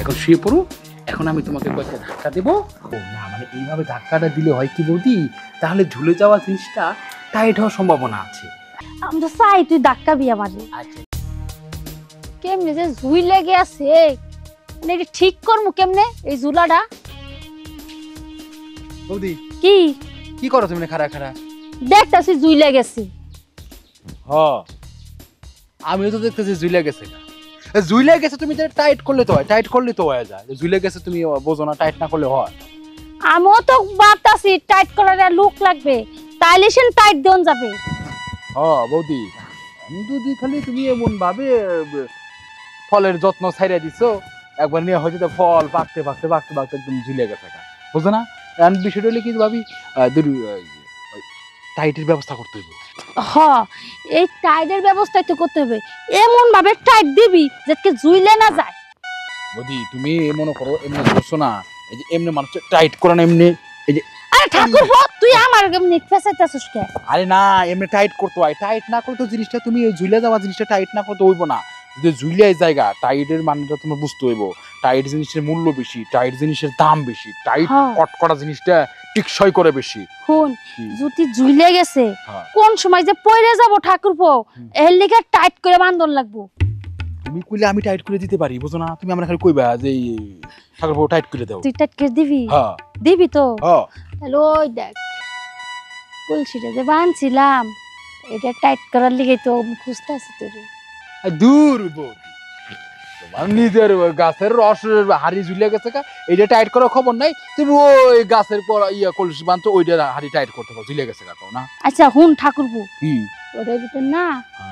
এখন শুয়ে পড়ো। এখন আমি তোমাকে কয়েকটা ধাক্কা দেবো। ও না, মানে এইভাবে ধাক্কাটা দিলে হয় কি বৌদি, তাহলে ঝুলে যাওয়া জিনিসটা টাইট হওয়ার সম্ভাবনা আছে। আমি তো চাই তুই ধাক্কাবি আমারে। আচ্ছা কেমনে যে ঝুই লেগে আছে, মানে এটা ঠিক করবো কেমনে এই ঝুলাটা? বৌদি কি কি করো তুমি খাড়া খাড়া? দেখতাছি ঝুই লেগেছে। হ আমিও তো দেখতেছি ঝুলে গেছে। ঝুলে গেছে তুমি টাইট করলে তো হয়, টাইট করলে তো হয়ে যায়। ঝুলে গেছে তুমি বোঝো না, টাইট না করলে হয়। আমিও তো ভাবতাছি টাইট করার লুক লাগবে, তাইলে সে টাইট দেন যাবে। বৌদি আমি যদি খালি তুমি এমন ভাবে ফলের যত্ন ছাইড়া দিছো, একবার নিয়ে হয়তো ফল পাকতে পাকতে পাকতে পাকতে একদম ঝুলে গেছে, বুঝো না? এখন বিষয়টা হলে কি ভাবি টাইটের ব্যবস্থা করতে হইব। এই টাইটের ব্যবস্থা তো করতে হবে, এমন ভাবে টাইট দিবি যাতে ঝুইলে না যায়। বৌদি তুমি মনে করো এমনি ধরছো না, এই যে এমনি মানুষ টাইট করে না এমনি, এই যে আরে ঠাকুর তুই আমার এমনি ফেসাইতাছিস কে? আরে না, এমনি টাইট করতে হয়। টাইট না করলে তো জিনিসটা তুমি ঝুলে যাওয়া জিনিসটা টাইট না করতে হইব না। যদি ঝুলিয়াই জায়গা, টাইটের মানটা তোমার বুঝতে হইব। টাইট জিনিসের মূল্য বেশি, টাইট জিনিসের দাম বেশি, টাইট কট করা জিনিসটা টিকসই করে বেশি। শুন, যদি ঝুলে গেছে কোন সময় যে পড়ে যাব ঠাকুর এর লিগে টাইট করে বান্ধন লাগবো। তুমি কইলে আমি টাইট করে দিতে পারি, বুঝো না? তুমি আমরা খালি কইবা যে ঠাকুর টাইট করে দাও। তুই টাইট করে দিবি? হ্যাঁ দিবি তো। হ্যাঁ তাহলে ওই দেখ কলসিটা যে বানছিলাম, এটা টাইট করার লিগে তো খুঁজতেছি তোর। দূর বৌদি, তোমার নিজের গাছের রস হাড়ি ঝুলে গেছে কা, এইটা টাইট করার খবর নাই। তুমি ওই গাছের পর কলসি বানতো, ওইটা হাড়ি টাইট করতে পারো, ঝুলে গেছে কাকো না। আচ্ছা হুন ঠাকুরপো, কি ওটার ভিতর না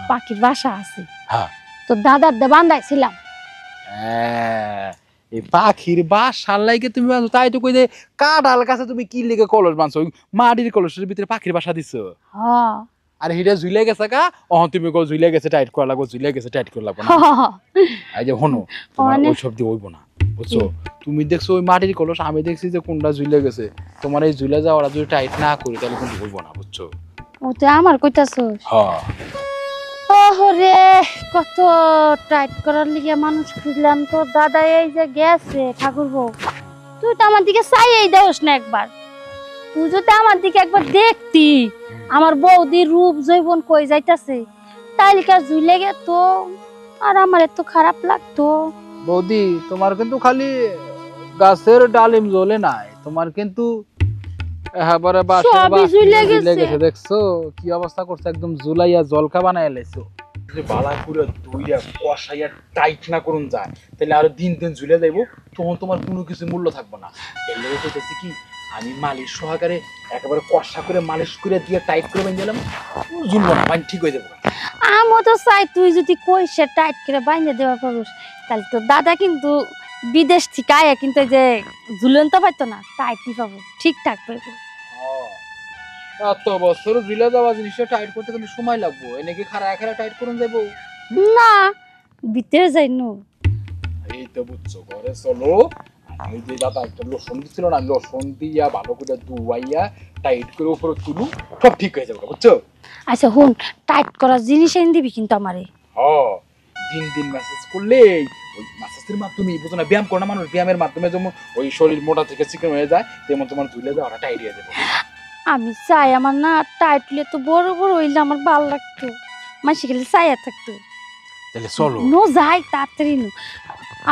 পাখির বাসা আছে। হ্যাঁ তো দাদার দে বান্ধাইছিলাম। এই পাখির বাসার লাগে তুমি বানছো, তাই তো কই যে কাঁঠাল গাছে তুমি কি লিগে কলস বানছো? মাটির কলসের ভিতরে পাখির বাসা দিছো। হ্যাঁ আর হিটা ঝুলে গেছে কা, তুমি কো ঝুলে গেছে টাইট করা লাগবো, ঝুলে গেছে টাইট করা লাগবো না। এই যে হনো, তোমার ওই সব দিয়ে হইব না, বুঝছো? তুমি দেখছো ওই মাটির কলস, আমি দেখছি যে কোনটা ঝুলে গেছে। তোমার এই ঝুলে যাওয়াটা যদি টাইট না করি তাহলে কিন্তু হইব না, বুঝছো? ও তো আমার কইতাছস। হ্যাঁ ওরে কত টাইট করার লিগে মানুষ খুঁজলাম, তো দাদা এই যে গেছে ঠাকুরপো। তুই তো আমার দিকে চাইয়েই দেওস না একবার। তুই যদি আমার দিকে একবার দেখতি আমার বৌদির রূপ জৈবন কই যাইতাছে, তাইলে কি ঝুলে গেত আর আমার এত খারাপ লাগতো? বৌদি তোমার কিন্তু খালি গাছের ডালিম জ্বলে নাই, তোমার কিন্তু এবারে সবই ঝুলে গেছে। দেখছো কি অবস্থা করছে, একদম জুলাইয়া জলকা বানায় লাইছো। বালা করে দুইয়া কষাইয়া টাইট না করুন যায়, তাহলে আরো দিন দিন ঝুলে যাইবো, তখন তোমার কোনো কিছু মূল্য থাকবে না। এর লেগে কইতেছি কি, আমি মালিশ সহকারে একেবারে কষা করে মালিশ করে দিয়ে টাইট করে বেঁধে দিলাম, ঝুলবো না, মানে ঠিক হয়ে যাবো। আমি তো চাই তুই যদি কইসে টাইট করে বাইন্ধে দেওয়া পারুস, তাহলে তো দাদা কিন্তু বিদেশ থেকে আয়া কিন্তু এই যে ঝুলন তো পাইতো না, টাইটই পাবো, ঠিকঠাক পাবো। এত বছর ঝুলে যাওয়া জিনিসটা টাইট করতে কিন্তু সময় লাগবো, এনে কি খারা খারা টাইট করুন যাবো না, ভিতরে যাই নু। এই তো বুঝছো, ঘরে চলো। আমি যে দাদা একটা লোশন দিছিল না, লোশন দিয়া ভালো করে ধুয়াইয়া টাইট করে উপরে তুলু, সব ঠিক হয়ে যাবে, বুঝছো? আচ্ছা হুন, টাইট করার জিনিস এনে দিবি কিন্তু আমারে। দিন দিন মেসেজ করলে ওই মেসেজের মাধ্যমে, বুঝো না, ব্যায়াম করে না মানুষ, ব্যায়ামের মাধ্যমে যেমন ওই শরীর মোটা থেকে চিকন হয়ে যায়, তেমন তোমার ধুলে যাওয়াটা টাইট হয়ে যাবে। আমি চাই আমার না টাইট হলে তো বড় বড় হইলে আমার ভালো লাগতো, মাসি গেলে চাইয়া থাকতো। তাহলে চলো নো যাই তাড়াতাড়ি নু।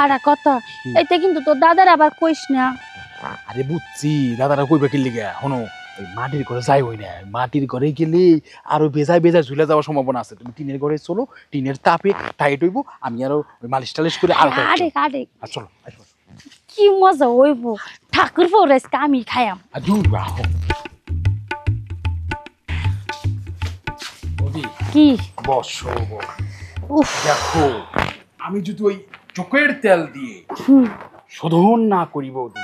আর কথা, এটা কিন্তু তোর দাদার আবার কইস না। আরে বুঝছি, দাদারা কইবে কি লিগা, হনো ওই মাটির ঘরে যাই হই না, মাটির ঘরে গেলে আরো বেজায় বেজায় ঝুলে যাওয়ার সম্ভাবনা আছে। তুমি টিনের ঘরে চলো, টিনের তাপে টাইট হইব, আমি আরো ওই টালিশ করে আরো আরে আরে চলো। কি মজা হইব, ঠাকুর পৌরাইজকে আমি খাইয়াম। কি বসো, দেখো আমি যদি ওই চোখের তেল দিয়ে শোধন না করি বৌদি,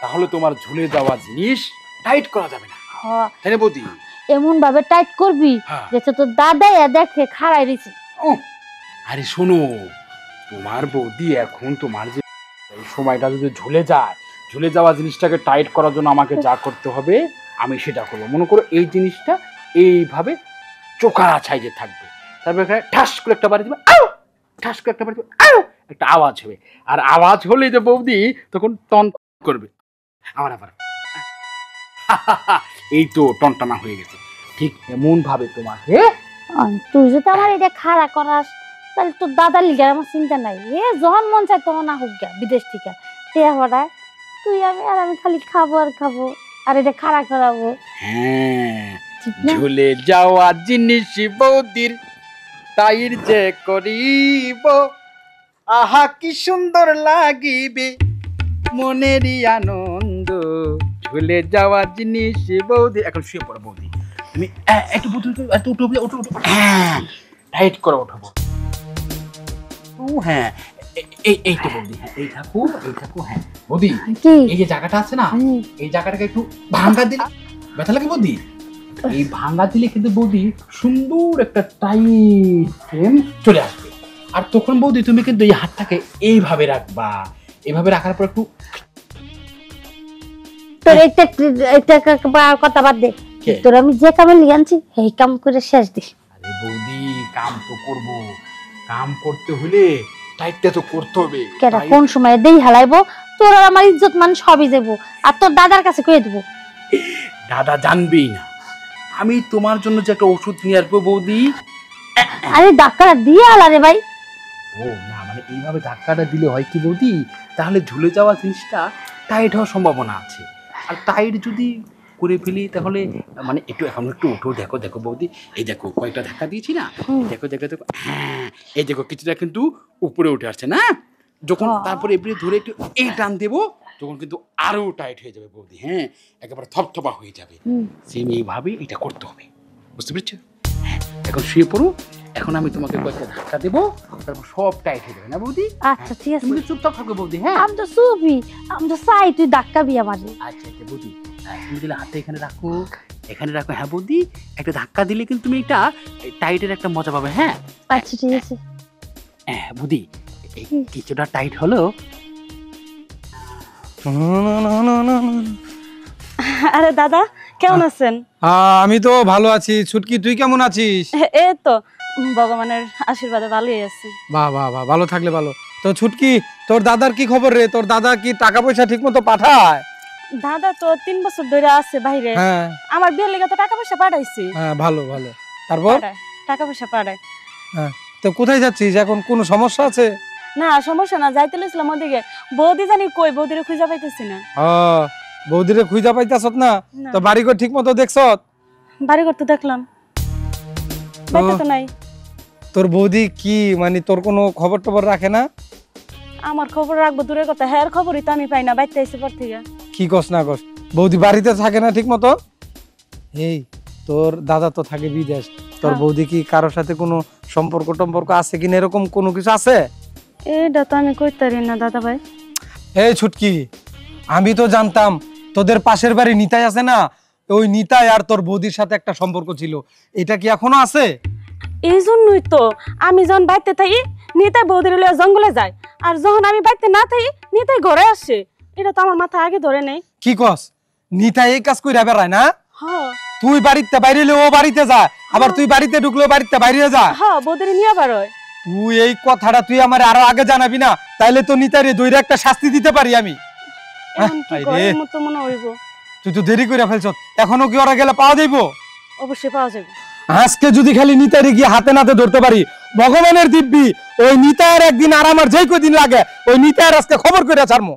তাহলে তোমার ঝুলে যাওয়া জিনিস টাইট করা যাবে না, তাই না বৌদি? এমন ভাবে টাইট করবি যেটা তোর দাদা দেখে খাড়াই রইছে। আরে শোনো, তোমার বৌদি এখন তোমার যে এই সময়টা যদি ঝুলে যায়, ঝুলে যাওয়া জিনিসটাকে টাইট করার জন্য আমাকে যা করতে হবে আমি সেটা করবো। মনে করো এই জিনিসটা এইভাবে চোখা ছাইজে থাকবে, তারপর এখানে ঠাস করে একটা বাড়ি দিবে, ঠাস করে একটা বাড়ি দিবে, একটা আওয়াজ হবে, আর আওয়াজ হলেই যে বৌদি তখন টন করবে। আবার এই তো টনটানা হয়ে গেছে। ঠিক এমন ভাবে তোমাকে তুই যদি আমার এটা খাড়া করাস তাহলে তোর দাদার লিগার আমার চিন্তা নাই। যখন মন চায় তখন না হোক গা বিদেশ থেকে টেয়া পড়ায়, তুই আমি খালি খাবো আর খাবো আর এটা খাড়া করাবো। হ্যাঁ, ঝুলে যাওয়া জিনিস বৌদির তাইর যে করিব, আহা কি সুন্দর লাগিবে মনেরই আনন্দ, ঝুলে যাওয়া জিনিস বৌদি। এখন শুয়ে পড়ো বৌদি, তুমি একটু একটু উঠো উঠো উঠো, হ্যাঁ টাইট করে উঠবো। ও হ্যাঁ, এই তো বৌদি, হ্যাঁ এই থাকো হ্যাঁ বৌদি। এই যে জায়গাটা আছে না, এই জায়গাটাকে একটু ভাঙা দিলে ব্যথা লাগে বৌদি। এই ভাঙা দিলে কিন্তু বৌদি সুন্দর একটা টাইট ফ্রেম চলে আসবে। আর তখন বৌদি তুমি কিন্তু এই হাতটাকে এইভাবে রাখবা, এইভাবে রাখার পর একটু তোর একটা কথা বাদ দে, তোর আমি যে কামে লিয়ে আনছি এই কাম করে শেষ দি। আরে বৌদি কাম তো করবো, কাম করতে হলে টাইটটা তো করতে হবে। কেটা কোন সময় দেই হালাইবো, তোর আর আমার ইজ্জত মান সবই যাবো, আর তোর দাদার কাছে কয়ে দেবো। দাদা জানবেই না আমি তোমার জন্য যে একটা ওষুধ নিয়ে আসবো বৌদি। আরে ধাক্কাটা দিয়ে আলা রে ভাই। ও না, মানে এইভাবে ধাক্কাটা দিলে হয় কি বৌদি, তাহলে ঝুলে যাওয়া জিনিসটা টাইট হওয়ার সম্ভাবনা আছে। আর টাইট যদি করে ফেলি তাহলে মানে একটু এখন একটু উঠো, দেখো দেখো বৌদি, এই দেখো কয়েকটা ধাক্কা দিয়েছি না, দেখো দেখো দেখো, হ্যাঁ এই দেখো কিছুটা কিন্তু উপরে উঠে আসছে না। যখন তারপরে এবারে ধরে একটু এই টান দেবো তখন কিন্তু আরো টাইট হয়ে যাবে বৌদি। হ্যাঁ একেবারে থপথপা হয়ে যাবে। সেম এইভাবে এটা করতে হবে, বুঝতে পেরেছো? হ্যাঁ এখন শুয়ে পড়ো, এখন আমি তোমাকে কয়েকটা ধাক্কা দেবো, তারপর সব টাইট হয়ে যাবে না বৌদি? আচ্ছা ঠিক আছে, তুমি চুপচাপ থাকবে বৌদি। হ্যাঁ আমি তো চুপই, আমি তো চাই তুই ধাক্কাবি আমারে। আচ্ছা আচ্ছা বৌদি, তুমি দিলে হাতটা এখানে রাখো, এখানে রাখো। হ্যাঁ বৌদি, একটা ধাক্কা দিলে কিন্তু তুমি একটা টাইটের একটা মজা পাবে। হ্যাঁ আচ্ছা ঠিক আছে। হ্যাঁ বৌদি, এই কিছুটা টাইট হলো। আরে দাদা কেমন আছেন? আমি তো ভালো আছি। ছুটকি তুই কেমন আছিস? এই তো ভগবানের আশীর্বাদে ভালোই আছি। বাহ বাহ বাহ, ভালো থাকলে ভালো। তো ছুটকি, তোর দাদার কি খবর রে? তোর দাদা কি টাকা পয়সা ঠিক মতো পাঠায়? দাদা তো 3 বছর ধরে আছে বাইরে। হ্যাঁ আমার বিয়ের লেগে তো টাকা পয়সা পাঠাইছি। হ্যাঁ, ভালো ভালো। তারপর টাকা পয়সা পাঠায়। হ্যাঁ, তো কোথায় যাচ্ছিস এখন? কোনো সমস্যা আছে? না সমস্যা না, যাইতে লইছিলাম ওদিকে। বৌদি জানি কই, বৌদিরে খুঁজে পাইতেছি না। বৌদিরে খুঁজা পাইতাছত না? না। তো বাড়ি ঘর ঠিক মতো দেখছত? বাড়ি করতে দেখলাম বাইতে তো নাই। তোর বৌদি কি মানে তোর কোনো খবর টবর রাখে না? আমার খবর রাখবো দূরের কথা, হ্যাঁ খবরই তো আমি পাই না, বাইতে আইছি পর থেকে। কি কস না কস? বৌদি বাড়িতে থাকে না ঠিক মতো? এই তোর দাদা তো থাকে বিদেশ, তোর হ্যাঁ। বৌদি কি কারোর সাথে কোনো সম্পর্ক টম্পর্ক আছে কিনা, এরকম কোনো কিছু আছে? এটা তো আমি কইতারি না দাদা ভাই। এই ছুটকি, আমি তো জানতাম তোদের পাশের বাড়ি নিতাই আছে না, ওই নিতাই আর তোর বৌদির সাথে একটা সম্পর্ক ছিল। এটা কি এখনো আছে? এই জন্যই তো আমি যখন বাইতে থাকি নিতাই বৌদির লইয়া জঙ্গলে যায়, আর যখন আমি বাইতে না থাকি নিতাই ঘরে আসে। এটা তো আমার মাথা আগে ধরে নেই। কি কস? নিতাই এই কাজ কইরা বেড়ায় না? হ্যাঁ তুই বাড়িতে বাইরে ও বাড়িতে যা, আবার তুই বাড়িতে ঢুকলেও বাড়িতে বাইরে যা। হ্যাঁ বৌদির নিয়ে আবার হয়। তুই এই কথাটা তুই আমার আরো আগে জানাবি না, তাইলে তো নিতাইরে দইরা একটা শাস্তি দিতে পারি আমি। এখন কি করার মতো মনে হইব? তুই তো দেরি করে ফেলছ, এখনো কি ওরা গেলে পাওয়া যাইব? অবশ্যই পাওয়া যাবে। আজকে যদি খালি নিতাইরে গিয়ে হাতে নাতে ধরতে পারি, ভগবানের দিব্যি ওই নিতাইয়ের একদিন আর আমার যেই কদিন লাগে ওই নিতাইয়ের আজকে খবর করে ছাড়মু।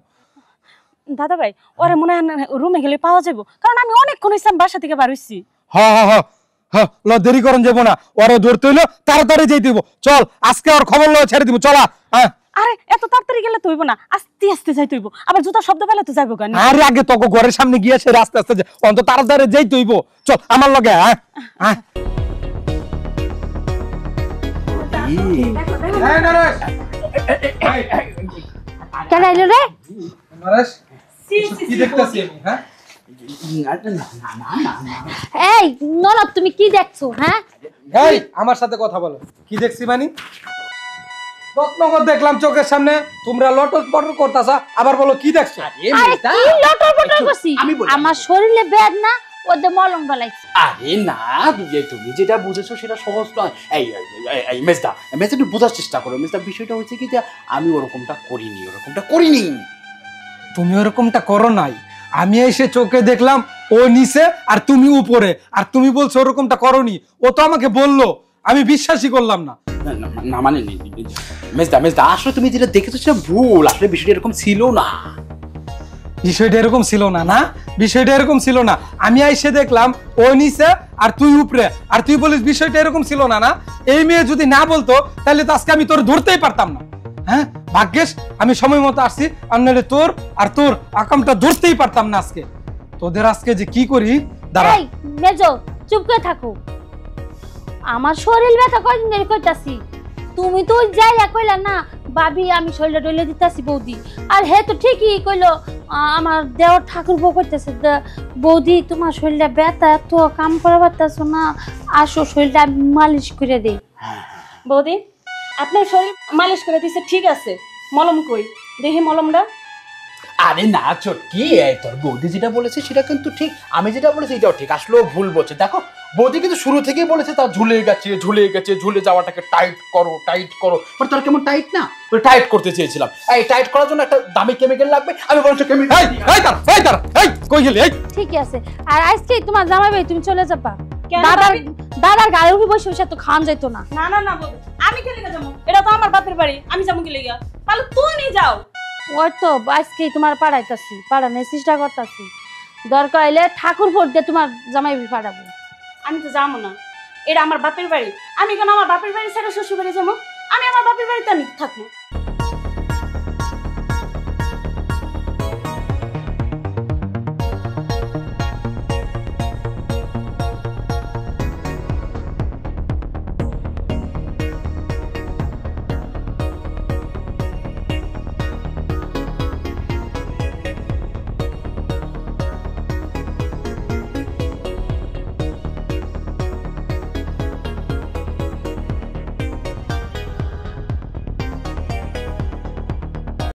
দাদা ভাই ওরে মনে হয় রুমে গেলে পাওয়া যাবো, কারণ আমি অনেকক্ষণ ইসলাম বাসা থেকে বার হইছি। হ হ হ হ, ল দেরি করন যাবো না, ওরে ধরতে হইলো তাড়াতাড়ি যাইতে হইব। চল আজকে ওর খবর লয়ে ছেড়ে দিব, চলা। হ্যাঁ আরে এত তাড়াতাড়ি গেলে তো হইব না, আস্তে আস্তে যাইতে হইব, আবার জুতা শব্দ পেলে তো যাইবো গান। আরে আগে তোকে ঘরের সামনে গিয়ে সে আস্তে আস্তে অন্তত তাড়াতাড়ি যাইতে হইব। চল আমার লগে। হ্যাঁ হ্যাঁ কেন আইলো রে? কি দেখতাছি আমি? হ্যাঁ এই ননদ তুমি কি দেখছো? হ্যাঁ এই আমার সাথে কথা বলো। কি দেখছি মানে? রত্নগর দেখলাম চোখের সামনে, তোমরা লটর পটর করতাছা, আবার বলো কি দেখছো? আরে কি লটর পটর করছি? আমি বলি, আমার শরীরে বেদ না, ওদের মলম ডলাইছি। আরে না, তুমি যেটা বুঝেছো সেটা সহজ নয়। এই মেজদা একটু বোঝার চেষ্টা করো। মেজদা, বিষয়টা হচ্ছে কি যে আমি ওরকমটা করিনি। তুমি ওরকমটা করো নাই, আমি এসে চোখে দেখলাম ও নিচে আর তুমি উপরে, আর তুমি বলছো ওরকমটা করনি। ও তো আমাকে বললো, আমি বিশ্বাসই করলাম না। না মানে মেজদা আসলে তুমি যেটা দেখেছো সেটা ভুল। আসলে বিষয়টা এরকম ছিল না। বিষয়টা এরকম ছিল না, না বিষয়টা এরকম ছিল না। আমি এসে দেখলাম ও নিচে আর তুই উপরে, আর তুই বলিস বিষয়টা এরকম ছিল না। না, এই মেয়ে যদি না বলতো তাহলে তো আজকে আমি তোর ধরতেই পারতাম না। হ্যাঁ, ভাগ্যেশ আমি সময় মতো আসছি, আর নাহলে তোর আর তোর আকামটা ধরতেই পারতাম না আজকে। তোদের আজকে যে কি করি দাঁড়া। এই মেজো, চুপ করে থাকো। আমার শরীর ব্যথা কয়দিন ধরে কইতাছি, তুমি তো যাই কইলা না ভাবি আমি শরীরটা ডলে দিতাছি বৌদি, আর হে তো ঠিকই কইলো। আমার দেওর ঠাকুর বউ কইতাছে, বৌদি তোমার শরীরটা ব্যথা, এত কাম করা পারতাছো না, আসো শরীরটা আমি মালিশ করে দেই। বৌদি, আপনার শরীর মালিশ করে দিছে ঠিক আছে, মলম কই দেখি মলমটা। আরে না চটকি, তোর বৌদি যেটা বলেছে সেটা কিন্তু ঠিক, আমি যেটা বলেছি এটাও ঠিক। আসলেও ভুল বলছে। দেখো, বৌদি কিন্তু শুরু থেকেই বলেছে তার ঝুলে গেছে, ঝুলে যাওয়াটাকে টাইট করো। মানে তোর কেমন টাইট না, ওই টাইট করতে চেয়েছিলাম। এই টাইট করার জন্য একটা দামি কেমিক্যাল লাগবে, আমি বলছি কেমিক্যাল। কই গেলি? ঠিক আছে, আর আজকে তোমার জামাই ভাই তুমি চলে যাবা। কেন দাদার ভাবি? দাদার গাড়ি উঠে বসে বসে তো খান যাইতো না। না না না বৌদি, আমি কে লিগা যাবো? এটা তো আমার বাপের বাড়ি, আমি যাবো কি লিগা? তাহলে তুমি যাও। ওই তো আজকে তোমার পাড়াইতাছি, পাড়ানোর চেষ্টা করতাছি, দরকার হইলে ঠাকুর ভোট দিয়ে তোমার জামাই ভাই পাঠাবো। আমি তো যাবো না, এটা আমার বাপের বাড়ি। আমি কেন আমার বাপের বাড়ি ছেড়ে শ্বশুর বাড়ি যাবো? আমি আমার বাপের বাড়িতে আমি থাকবো।